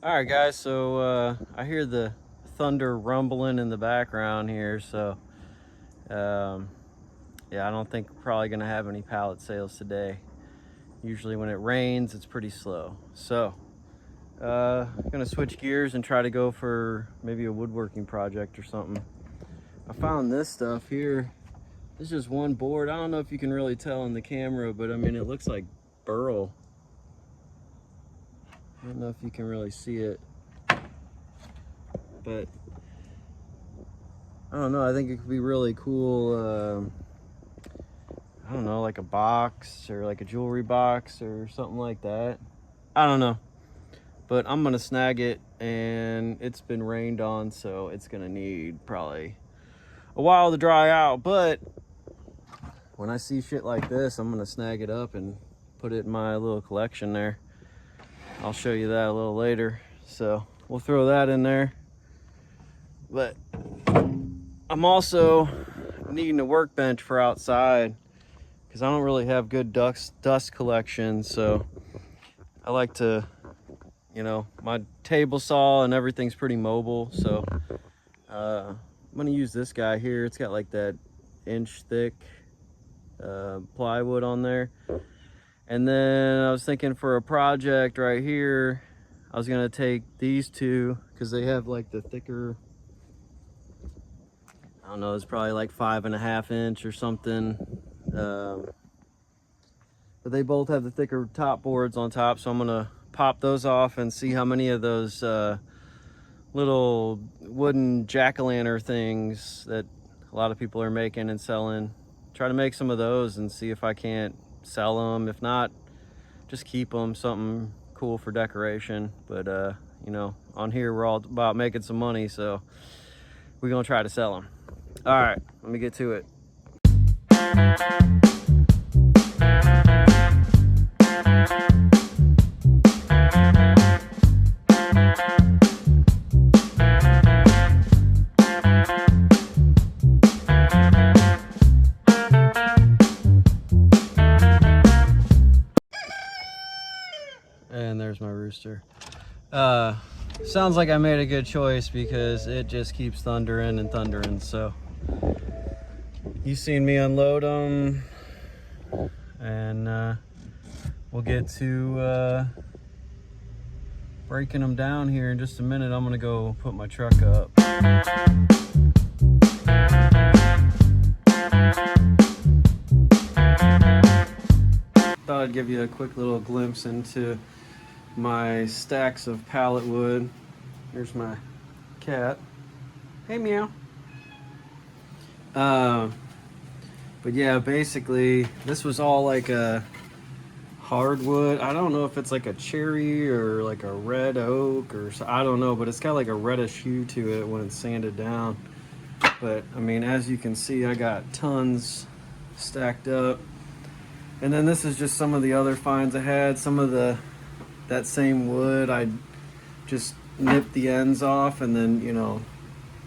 All right, guys, so I hear the thunder rumbling in the background here, so yeah, I don't think we're probably gonna have any pallet sales today. Usually when it rains, it's pretty slow. So I'm gonna switch gears and try to go for maybe a woodworking project or something. I found this stuff here. This is just one board. I don't know if you can really tell in the camera, but I mean, it looks like burl. I don't know if you can really see it, but I don't know. I think it could be really cool. I don't know, like a box or like a jewelry box or something like that. I don't know, but I'm gonna snag it, and it's been rained on, so it's gonna need probably a while to dry out. But when I see shit like this, I'm gonna snag it up and put it in my little collection there. I'll show you that a little later, so we'll throw that in there. But I'm also needing a workbench for outside because I don't really have good dust collection. So I like to, you know, my table saw and everything's pretty mobile. So I'm gonna use this guy here. It's got like that inch thick plywood on there. And then I was thinking for a project right here, I was gonna take these two because they have like the thicker, I don't know, it's probably like 5.5 inch or something. But they both have the thicker top boards on top, so I'm gonna pop those off and see how many of those little wooden jack-o'-lantern things that a lot of people are making and selling. Try to make some of those and see if I can't sell them. If not, just keep them, something cool for decoration. But you know, on here we're all about making some money, so we're gonna try to sell them. All right, let me get to it. And there's my rooster. Sounds like I made a good choice because it just keeps thundering and thundering. So you've seen me unload them, and we'll get to breaking them down here in just a minute. I'm gonna go put my truck up. Thought I'd give you a quick little glimpse into my stacks of pallet wood. Here's my cat. Hey, meow. But yeah, basically this was all like a hardwood. I don't know if it's like a cherry or like a red oak or so, I don't know, but it's got like a reddish hue to it when it's sanded down. But I mean, as you can see, I got tons stacked up. And then this is just some of the other finds I had. Some of that same wood, I just nipped the ends off and then, you know,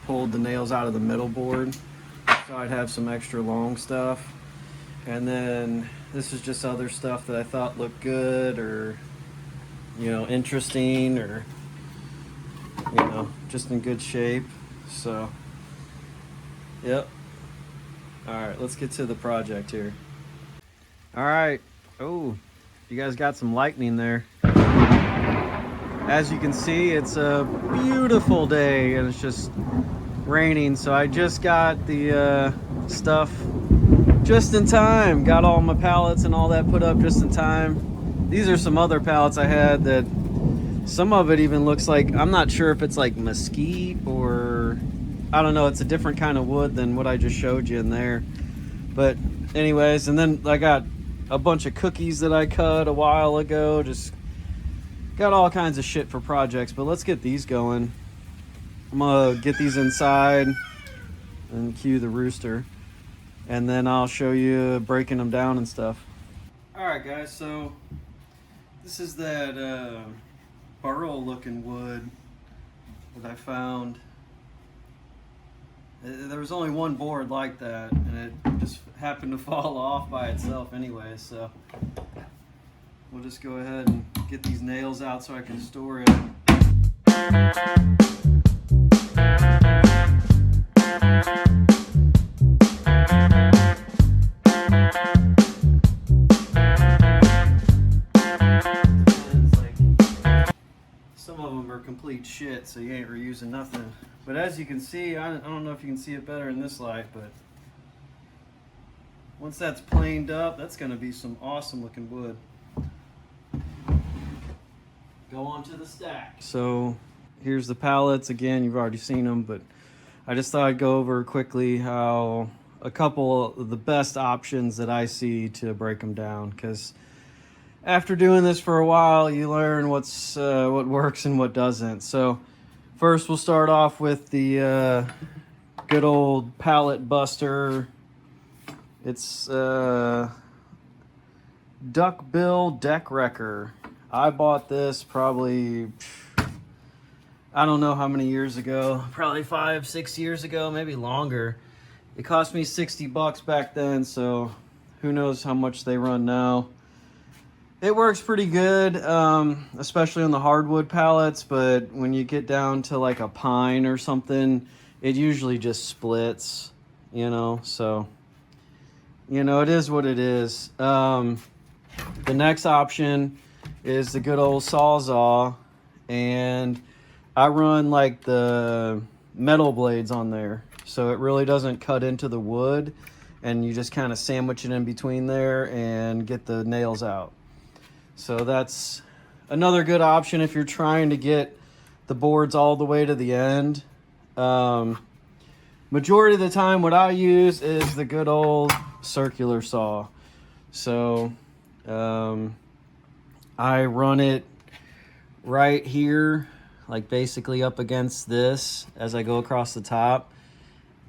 pulled the nails out of the middle board, so I'd have some extra long stuff. And then this is just other stuff that I thought looked good or, you know, interesting or, you know, just in good shape. So, yep. All right, let's get to the project here. All right. Oh, you guys got some lightning there. As you can see, it's a beautiful day and it's just raining. So I just got the stuff just in time. Got all my pallets and all that put up just in time. These are some other pallets I had that some of it even looks like, I'm not sure if it's like mesquite or I don't know. It's a different kind of wood than what I just showed you in there. But anyways, and then I got a bunch of cookies that I cut a while ago. Just got all kinds of shit for projects, but let's get these going. I'm gonna get these inside and cue the rooster, and then I'll show you breaking them down and stuff. All right, guys, so this is that burl looking wood that I found. There was only one board like that, and it just happened to fall off by itself anyway, so we'll just go ahead and get these nails out so I can store it. Some of them are complete shit, so you ain't reusing nothing. But as you can see, I don't know if you can see it better in this light, but once that's planed up, that's going to be some awesome looking wood. Go on to the stack. So here's the pallets. Again, you've already seen them, but I just thought I'd go over quickly how a couple of the best options that I see to break them down, because after doing this for a while, you learn what works and what doesn't. So first we'll start off with the good old pallet buster. It's duckbill deck wrecker. I bought this probably, I don't know how many years ago, probably 5-6 years ago, maybe longer. It cost me $60 back then, so who knows how much they run now. It works pretty good, especially on the hardwood pallets, but when you get down to like a pine or something, it usually just splits, you know, so, you know, it is what it is. The next option is the good old Sawzall, and I run like the metal blades on there, so it really doesn't cut into the wood, and you just kind of sandwich it in between there and get the nails out. So that's another good option if you're trying to get the boards all the way to the end. Majority of the time what I use is the good old circular saw. So I run it right here, like basically up against this as I go across the top,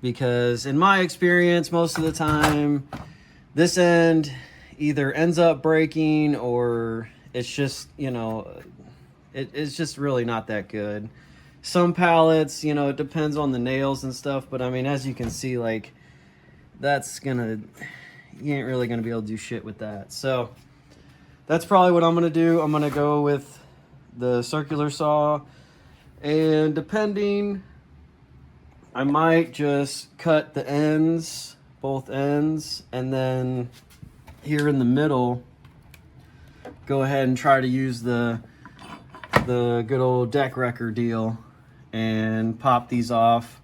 because in my experience, most of the time this end either ends up breaking or it's just, you know, it's just really not that good. Some pallets, you know, it depends on the nails and stuff, but I mean, as you can see, like, you ain't really gonna be able to do shit with that. So that's probably what I'm gonna do. I'm gonna go with the circular saw, and depending, I might just cut the ends, both ends, and then here in the middle, go ahead and try to use the good old deck wrecker deal and pop these off.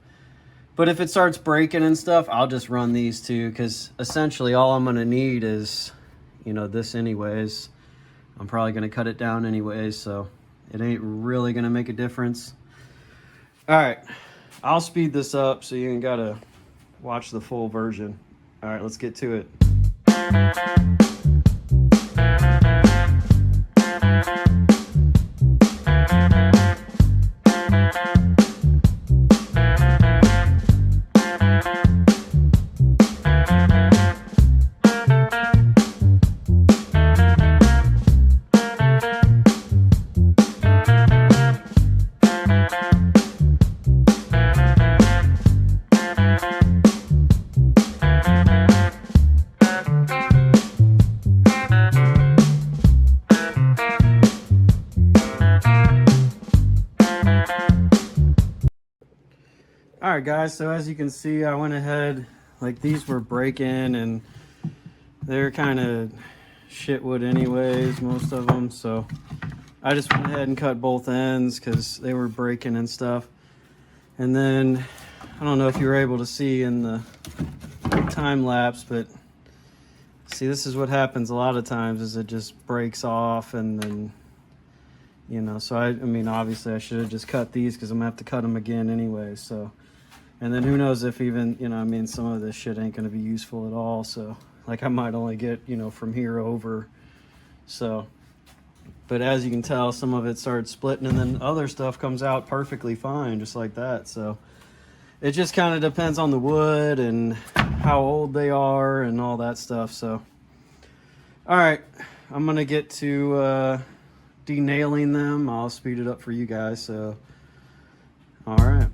But if it starts breaking and stuff, I'll just run these too, because essentially all I'm gonna need is, you know, this anyways. I'm probably gonna cut it down anyways, so it ain't really gonna make a difference. All right, I'll speed this up so you ain't gotta watch the full version. All right, let's get to it. All right, guys, so as you can see, I went ahead, like, these were breaking and they're kind of shit wood anyways, most of them, so I just went ahead and cut both ends because they were breaking and stuff. And then I don't know if you were able to see in the time lapse, but see, this is what happens a lot of times, is it just breaks off, and then, you know, so I mean, obviously I should have just cut these because I'm gonna have to cut them again anyway. So, and then who knows if even, you know, I mean, some of this shit ain't gonna be useful at all. So, like, I might only get, you know, from here over. So, but as you can tell, some of it started splitting, and then other stuff comes out perfectly fine, just like that. So it just kind of depends on the wood and how old they are and all that stuff. So, all right, I'm gonna get to denailing them. I'll speed it up for you guys. So, all right.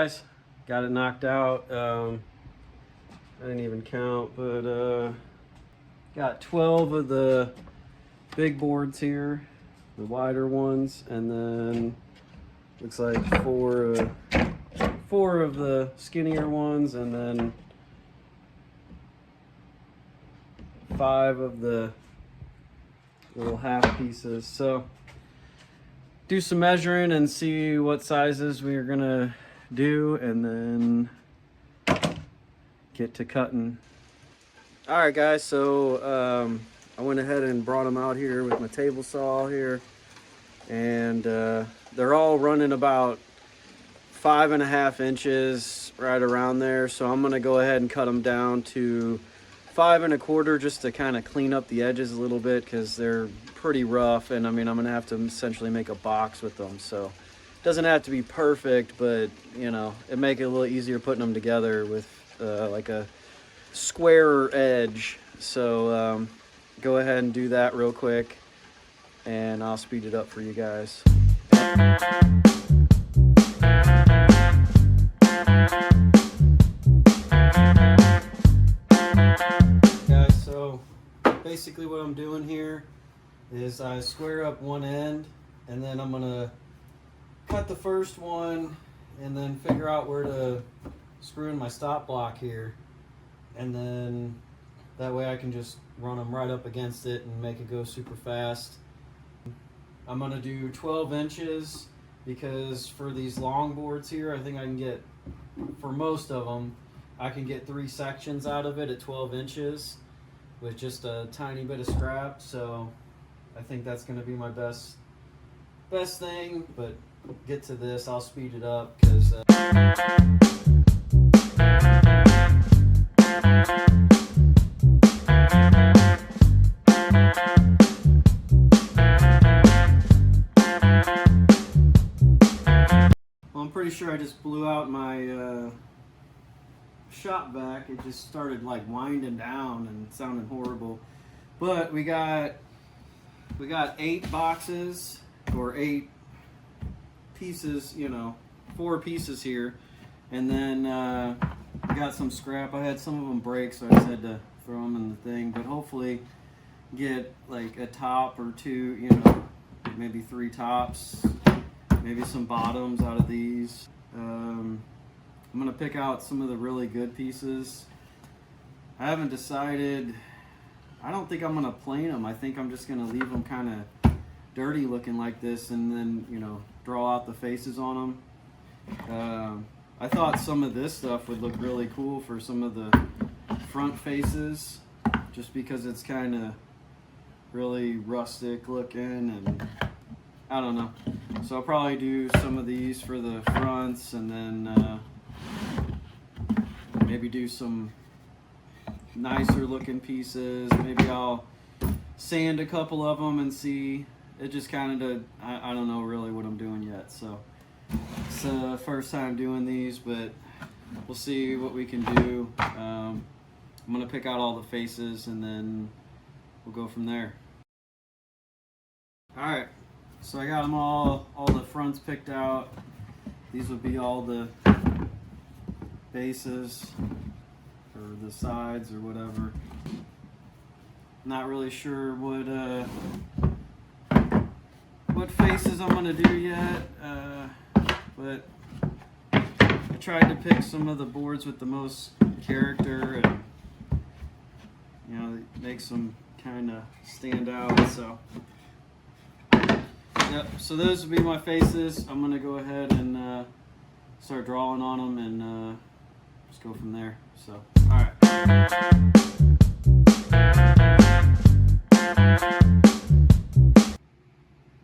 guys, got it knocked out. I didn't even count, but got 12 of the big boards here, the wider ones, and then looks like four of the skinnier ones, and then 5 of the little half pieces. So do some measuring and see what sizes we are gonna do, and then get to cutting. All right, guys, so I went ahead and brought them out here with my table saw here, and they're all running about 5.5 inches, right around there. So I'm gonna go ahead and cut them down to 5 1/4, just to kind of clean up the edges a little bit, because they're pretty rough, and I mean, I'm gonna have to essentially make a box with them. So it doesn't have to be perfect, but you know, it make it a little easier putting them together with like a squarer edge. So go ahead and do that real quick, and I'll speed it up for you guys. Guys, so basically what I'm doing here is I square up one end, and then I'm gonna cut the first one and then figure out where to screw in my stop block here, and then that way I can just run them right up against it and make it go super fast. I'm gonna do 12 inches because for these long boards here, I think I can get, for most of them, I can get 3 sections out of it at 12 inches with just a tiny bit of scrap. So I think that's gonna be my best thing. But get to this, I'll speed it up because I'm pretty sure I just blew out my shop vac. It just started like winding down and sounding horrible. But we got 8 boxes, or 8 pieces, you know, 4 pieces here, and then we got some scrap. I had some of them break, so I just had to throw them in the thing. But hopefully get like a top or 2, you know, maybe 3 tops, maybe some bottoms out of these. I'm gonna pick out some of the really good pieces. I haven't decided. I don't think I'm gonna plane them. I think I'm just gonna leave them kind of dirty looking like this, and then, you know, draw out the faces on them. I thought some of this stuff would look really cool for some of the front faces, just because it's kind of really rustic looking, and I don't know. So I'll probably do some of these for the fronts, and then maybe do some nicer looking pieces. Maybe I'll sand a couple of them and see. It just kind of, I don't know really what I'm doing yet. So it's the first time doing these, but we'll see what we can do. I'm gonna pick out all the faces, and then we'll go from there. All right, so I got them all the fronts picked out. These will be all the bases, or the sides, or whatever. Not really sure what faces I'm gonna do yet, but I tried to pick some of the boards with the most character, and you know, makes them kind of stand out. So yep, so those will be my faces. I'm gonna go ahead and start drawing on them, and just go from there. So all right.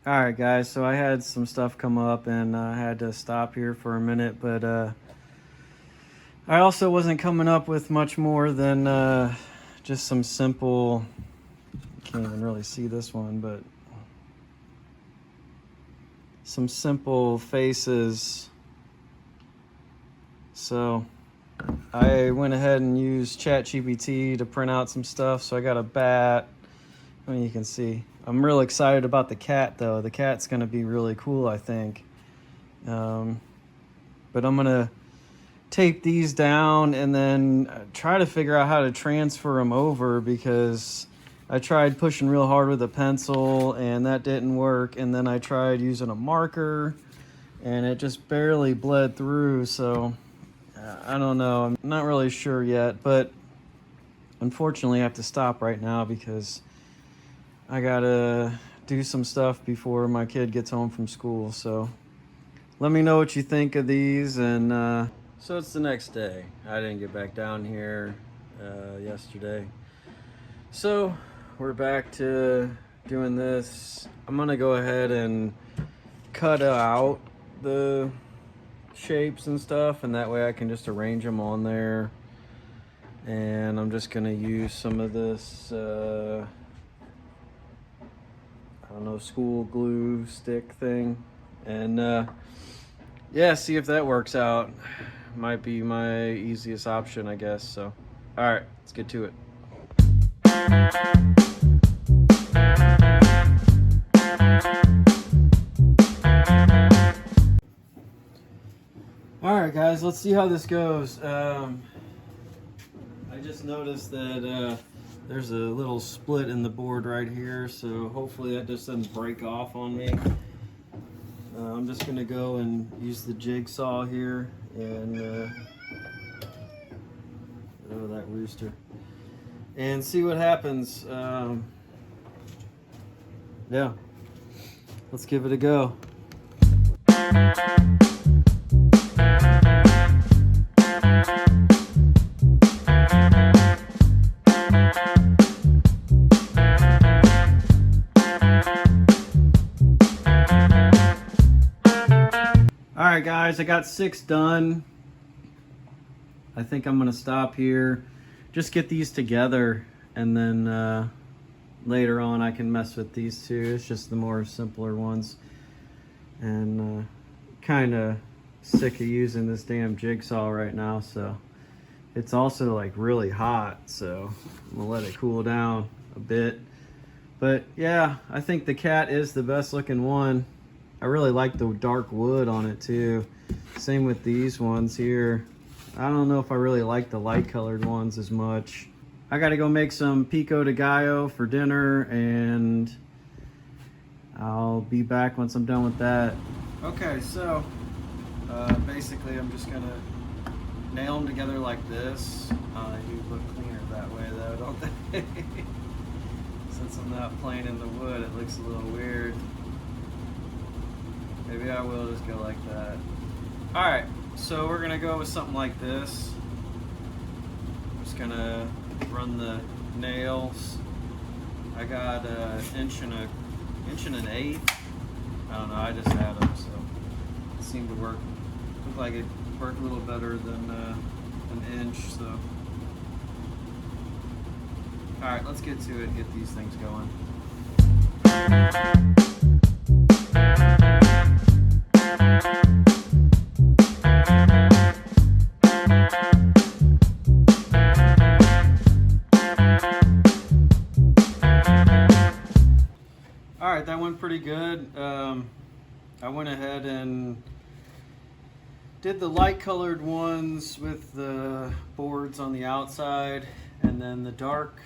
Alright guys, so I had some stuff come up, and I had to stop here for a minute, but I also wasn't coming up with much more than just some simple, can't even really see this one, but some simple faces. So I went ahead and used ChatGPT to print out some stuff. So I got a bat. I mean, you can see. I'm real excited about the cat, though. The cat's going to be really cool, I think. But I'm going to tape these down and then try to figure out how to transfer them over, because I tried pushing real hard with a pencil and that didn't work. And then I tried using a marker and it just barely bled through. So I don't know. I'm not really sure yet, but unfortunately I have to stop right now because I gotta do some stuff before my kid gets home from school. So let me know what you think of these. And so it's the next day. I didn't get back down here yesterday. So we're back to doing this. I'm gonna go ahead and cut out the shapes and stuff, and that way I can just arrange them on there. And I'm just gonna use some of this I don't know, school glue stick thing, and yeah, see if that works out. Might be my easiest option, I guess. So all right, let's get to it. All right, guys, let's see how this goes. I just noticed that there's a little split in the board right here, so hopefully that just doesn't break off on me. I'm just gonna go and use the jigsaw here and oh, that rooster, and see what happens. Yeah, let's give it a go. Alright guys, I got 6 done. I think I'm gonna stop here, just get these together, and then later on I can mess with these two. It's just the more simpler ones, and kind of sick of using this damn jigsaw right now. So it's also like really hot, so I'm gonna let it cool down a bit. But yeah, I think the cat is the best looking one. I really like the dark wood on it too. Same with these ones here. I don't know if I really like the light colored ones as much. I gotta go make some pico de gallo for dinner, and I'll be back once I'm done with that. Okay, so basically I'm just gonna nail them together like this. They do look cleaner that way though, don't they? Since I'm not playing in the wood, it looks a little weird. Maybe I will just go like that. Alright, so we're gonna go with something like this. I'm just gonna run the nails. I got an inch and an eighth. I don't know, I just had them, so it seemed to work. Looked like it worked a little better than an inch, so. Alright, let's get to it and get these things going. Alright, that went pretty good. I went ahead and did the light colored ones with the boards on the outside, and then the dark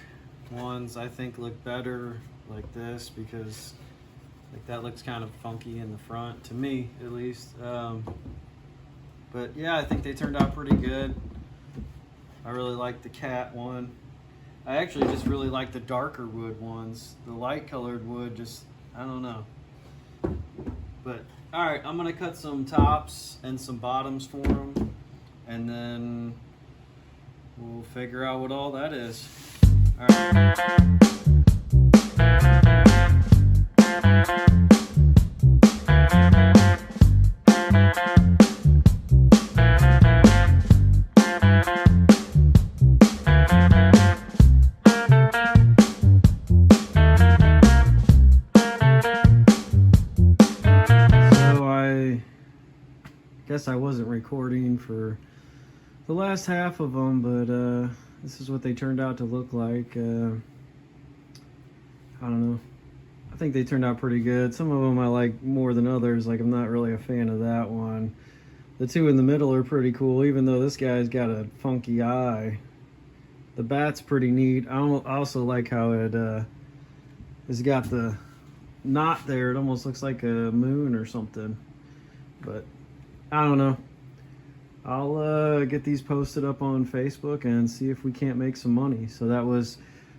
ones I think look better like this, because like that looks kind of funky in the front, to me at least. But yeah, I think they turned out pretty good. I really like the cat one. I actually just really like the darker wood ones. The light colored wood just, I don't know. But all right, I'm gonna cut some tops and some bottoms for them, and then we'll figure out what all that is. All right. Guess I wasn't recording for the last half of them, but this is what they turned out to look like. I don't know. I think they turned out pretty good. Some of them I like more than others. Like, I'm not really a fan of that one. The two in the middle are pretty cool, even though this guy's got a funky eye. The bat's pretty neat. I also like how it has got the knot there. It almost looks like a moon or something. But I don't know. I'll get these posted up on Facebook and see if we can't make some money. So that was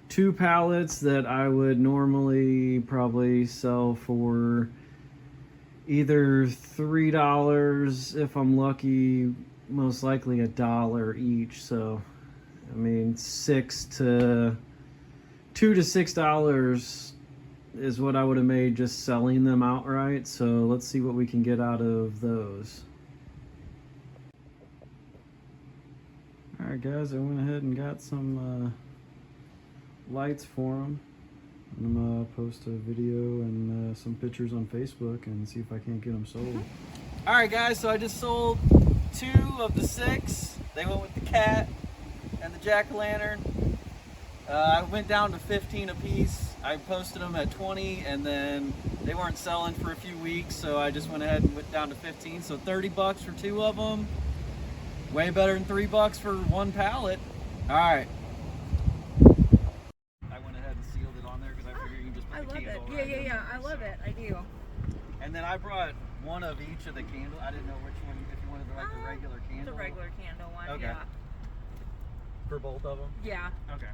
2 pallets that I would normally probably sell for either $3 if I'm lucky, most likely $1 each. So I mean, $2 to $6 is what I would have made just selling them outright. So let's see what we can get out of those. All right, guys, I went ahead and got some lights for them. I'm gonna post a video and some pictures on Facebook and see if I can't get them sold. All right, guys, so I just sold 2 of the 6. They went with the cat and the jack-o'-lantern. I went down to 15 a piece. I posted them at 20, and then they weren't selling for a few weeks, so I just went ahead and went down to 15. So $30 for 2 of them. Way better than $3 for 1 pallet. All right. I went ahead and sealed it on there because I figured you can just put the candle. I love it. Yeah. I love it. I do. And then I brought one of each of the candles. I didn't know which one, if you wanted like the regular candle. The regular candle one. Okay. Yeah. For both of them? Yeah. Okay.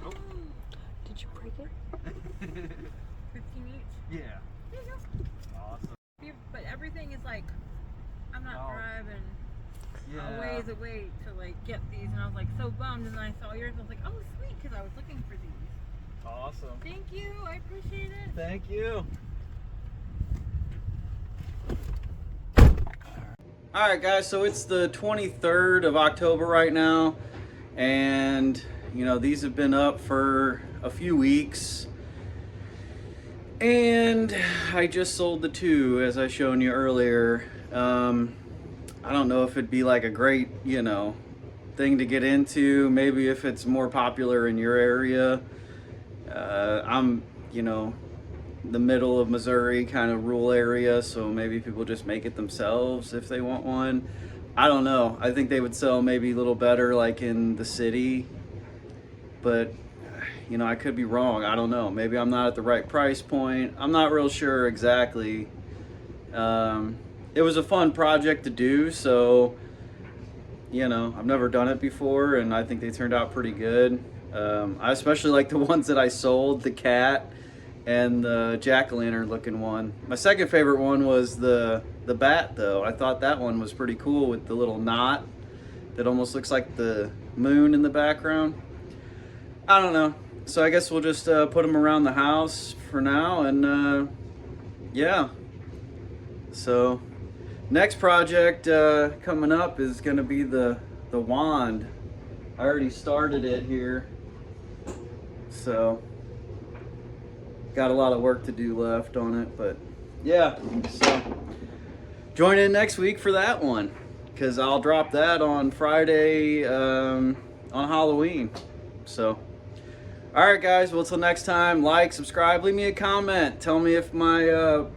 Oh. Did you break it? 15 each? Yeah. There you go. Awesome. But everything is like, I'm not driving a ways away to like get these, and I was like so bummed, and then I saw yours, and I was like, oh sweet, because I was looking for these. Awesome. Thank you, I appreciate it. Thank you. Alright guys, so it's the 23rd of October right now, and you know, these have been up for a few weeks, and I just sold the 2 as I shown you earlier. I don't know if it'd be like a great, you know, thing to get into, maybe if it's more popular in your area. I'm, you know, the middle of Missouri, kind of rural area, so maybe people just make it themselves if they want one. I don't know. I think they would sell maybe a little better like in the city, but you know, I could be wrong. I don't know. Maybe I'm not at the right price point. I'm not real sure exactly. It was a fun project to do, so you know, I've never done it before, and I think they turned out pretty good. I especially like the ones that I sold, the cat and the jack-o'-lantern looking one. My second favorite one was the bat, though. I thought that one was pretty cool with the little knot that almost looks like the moon in the background. I don't know. So I guess we'll just put them around the house for now, and yeah. So next project coming up is going to be the wand. I already started it here, so got a lot of work to do left on it, but yeah, so join in next week for that one, because I'll drop that on Friday on Halloween. So alright guys, well till next time, like, subscribe, leave me a comment, tell me if my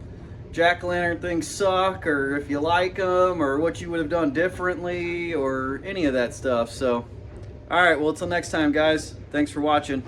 jack-o'-lantern things suck, or if you like them, or what you would have done differently, or any of that stuff. So alright, well till next time guys, thanks for watching.